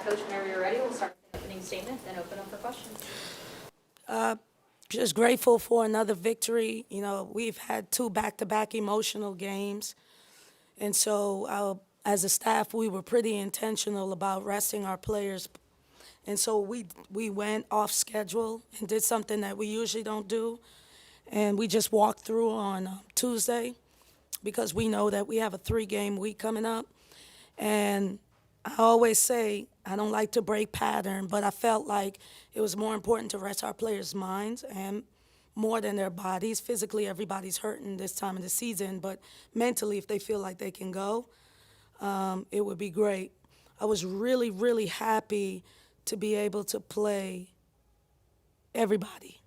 Coach, whenever you're ready, we'll start with the opening statement, then open up for questions. Just grateful for another victory. You know, we've had two back-to-back emotional games. And so as a staff, we were pretty intentional about resting our players. And so we went off schedule and did something that we usually don't do. And we just walked through on Tuesday because we know that we have a 3-game week coming up. And I always say I don't like to break pattern, but I felt like it was more important to rest our players' minds and more than their bodies. Physically, everybody's hurting this time of the season, but mentally, if they feel like they can go, it would be great. I was really, really happy to be able to play everybody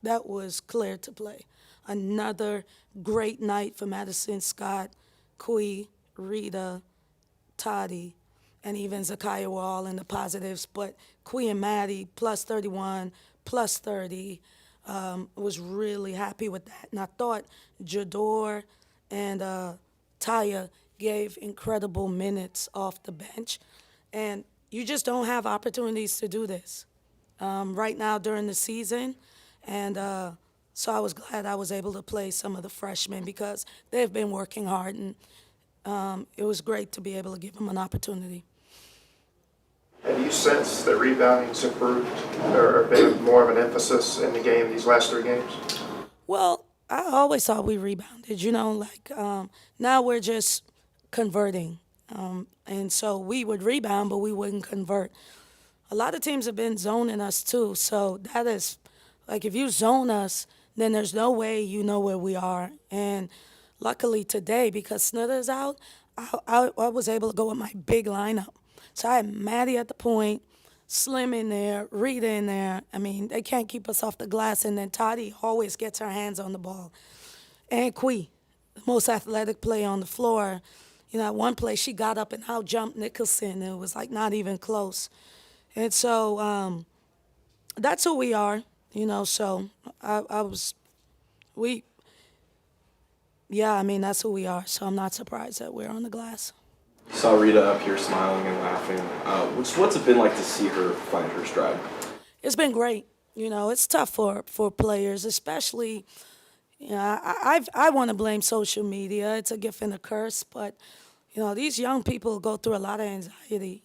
that was cleared to play. Another great night for Madison Scott, Kui, Rita, Toddy, and even Zakiya were all in the positives. But Kui and Maddie, plus 31, plus 30, was really happy with that. And I thought Jador and Taya gave incredible minutes off the bench. And you just don't have opportunities to do this right now during the season. And so I was glad I was able to play some of the freshmen because they've been working hard, and it was great to be able to give them an opportunity. Have you sensed that rebounding's improved or been more of an emphasis in the game these last 3 games? Well, I always thought we rebounded, now we're just converting. And so we would rebound, but we wouldn't convert. A lot of teams have been zoning us too, so that is, like, if you zone us, then there's no way you know where we are. And luckily today, because Snitter's out, I was able to go with my big lineup. So I had Maddie at the point, Slim in there, Rita in there. I mean, they can't keep us off the glass. And then Toddy always gets her hands on the ball. And Kui, the most athletic player on the floor. You know, at one play, she got up and out-jumped Nicholson. It was, like, not even close. And so that's who we are, so that's who we are. So I'm not surprised that we're on the glass. Saw Rita up here smiling and laughing. What's it been like to see her find her stride? It's been great. It's tough for players, especially, I want to blame social media. It's a gift and a curse, but, these young people go through a lot of anxiety,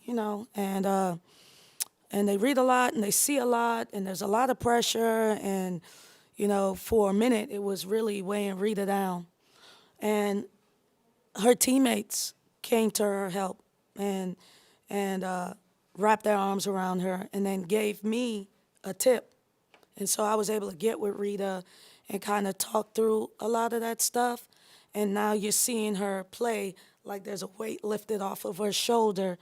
and they read a lot and they see a lot and there's a lot of pressure. And, for a minute, it was really weighing Rita down. And her teammates came to her help and wrapped their arms around her and then gave me a tip. And so I was able to get with Rita and kind of talk through a lot of that stuff. And now you're seeing her play like there's a weight lifted off of her shoulder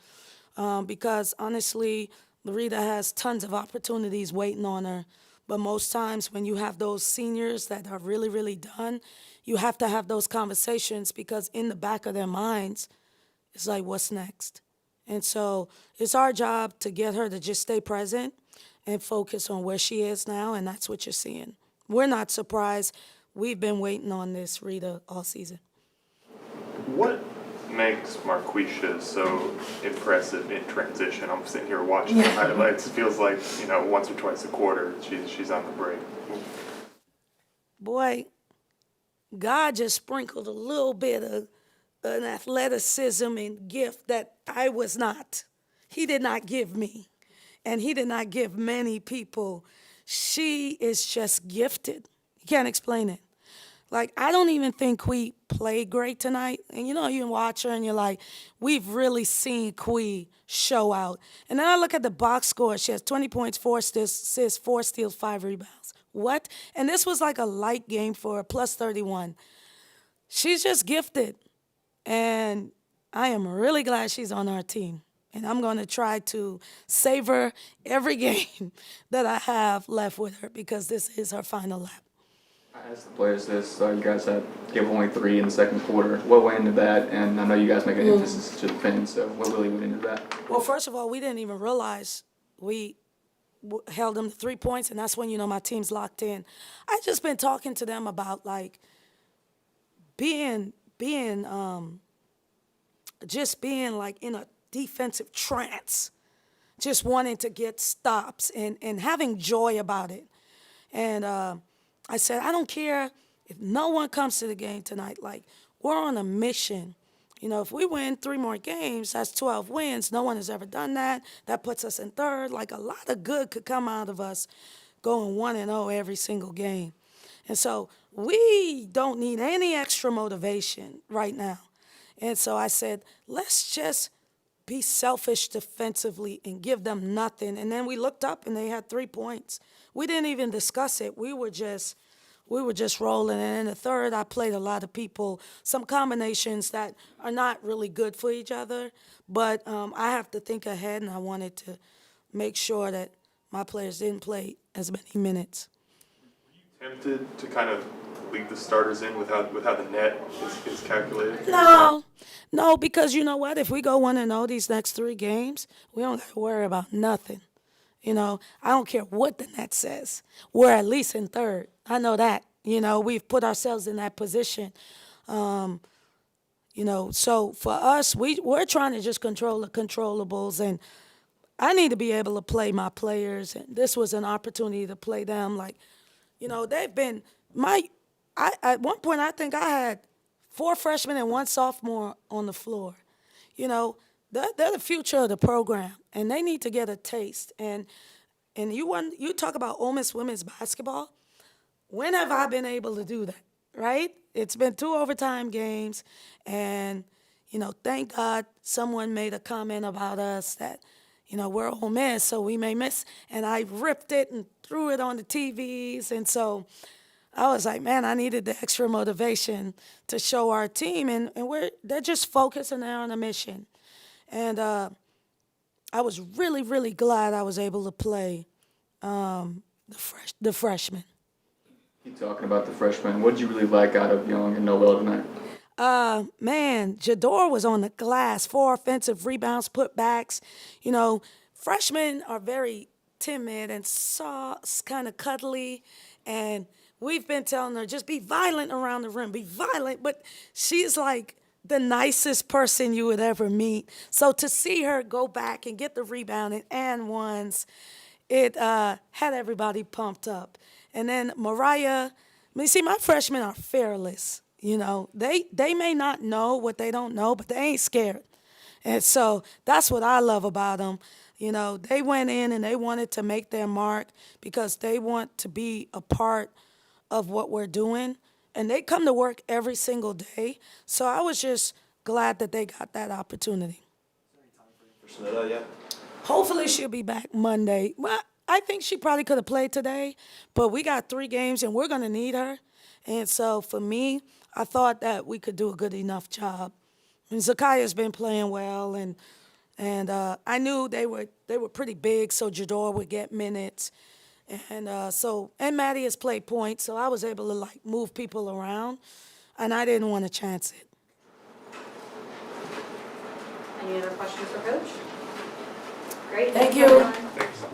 because, honestly, Rita has tons of opportunities waiting on her. But most times when you have those seniors that are really, really done, you have to have those conversations because in the back of their minds, it's like, what's next? And so it's our job to get her to just stay present and focus on where she is now, and that's what you're seeing. We're not surprised. We've been waiting on this, Rita, all season. What makes Marquisha so impressive in transition? I'm sitting here watching the highlights. It feels like, once or twice a quarter, she's on the break. Boy, God just sprinkled a little bit of an athleticism and gift that I was not. He did not give me, and he did not give many people. She is just gifted. You can't explain it. Like, I don't even think Kui played great tonight. And you can watch her and you're like, we've really seen Kui show out. And then I look at the box score. She has 20 points, 4 assists, 4 steals, 5 rebounds. What? And this was like a light game for her, plus 31. She's just gifted. And I am really glad she's on our team. And I'm going to try to savor every game that I have left with her because this is her final lap. I asked the players this. You guys gave only 3 in the second quarter. What went into that? And I know you guys make an emphasis to defend, so what really went into that? Well, first of all, we didn't even realize we held them to 3 points, and that's when, my team's locked in. I just been talking to them about, like, being like in a defensive trance. just wanting to get stops and having joy about it. And I said, I don't care if no one comes to the game tonight. Like, we're on a mission. You know, if we win 3 more games, that's 12 wins. No one has ever done that. That puts us in third. Like, a lot of good could come out of us going 1-0 every single game. And so we don't need any extra motivation right now. And so I said, let's just be selfish defensively and give them nothing. And then we looked up and they had 3 points. We didn't even discuss it. We were just rolling. And in the third, I played a lot of people, some combinations that are not really good for each other. But I have to think ahead, and I wanted to make sure that my players didn't play as many minutes. Tempted to kind of leave the starters in with how the net is calculated? No, because you know what? If we go 1-0 these next 3 games, we don't have to worry about nothing. You know, I don't care what the net says. We're at least in third. I know that. You know, we've put ourselves in that position. You know, so for us, we're trying to just control the controllables, and I need to be able to play my players, and this was an opportunity to play them. Like, you know, they've been at one point I think I had 4 freshmen and 1 sophomore on the floor. You know, they're the future of the program, and they need to get a taste. And you talk about Ole Miss women's basketball. When have I been able to do that, right? It's been 2 overtime games, and, you know, thank God someone made a comment about us that, you know, we're Ole Miss, so we may miss. And I ripped it and threw it on the TVs. And so I was like, man, I needed the extra motivation to show our team. And they're just focused and they're on a mission. And I was really, really glad I was able to play the freshmen. Keep talking about the freshmen. What did you really like out of Young and Noel tonight? Man, Jador was on the glass, 4 offensive rebounds, putbacks. You know, freshmen are very timid and soft, kind of cuddly, and we've been telling her, just be violent around the rim, be violent, but she's like the nicest person you would ever meet. So to see her go back and get the rebound and ones, it had everybody pumped up. And then Mariah, see, my freshmen are fearless. You know, they may not know what they don't know, but they ain't scared. And so that's what I love about them. You know, they went in and they wanted to make their mark because they want to be a part of what we're doing. And they come to work every single day. So I was just glad that they got that opportunity. Hopefully she'll be back Monday. Well, I think she probably could have played today, but we got 3 games and we're going to need her. And so for me, I thought that we could do a good enough job. And Zakaya's been playing well, and I knew they were pretty big, so Jador would get minutes. And Maddie has played point, so I was able to like move people around, and I didn't want to chance it. Any other questions for Coach? Great. Thank Thanks, you. everyone. Thanks.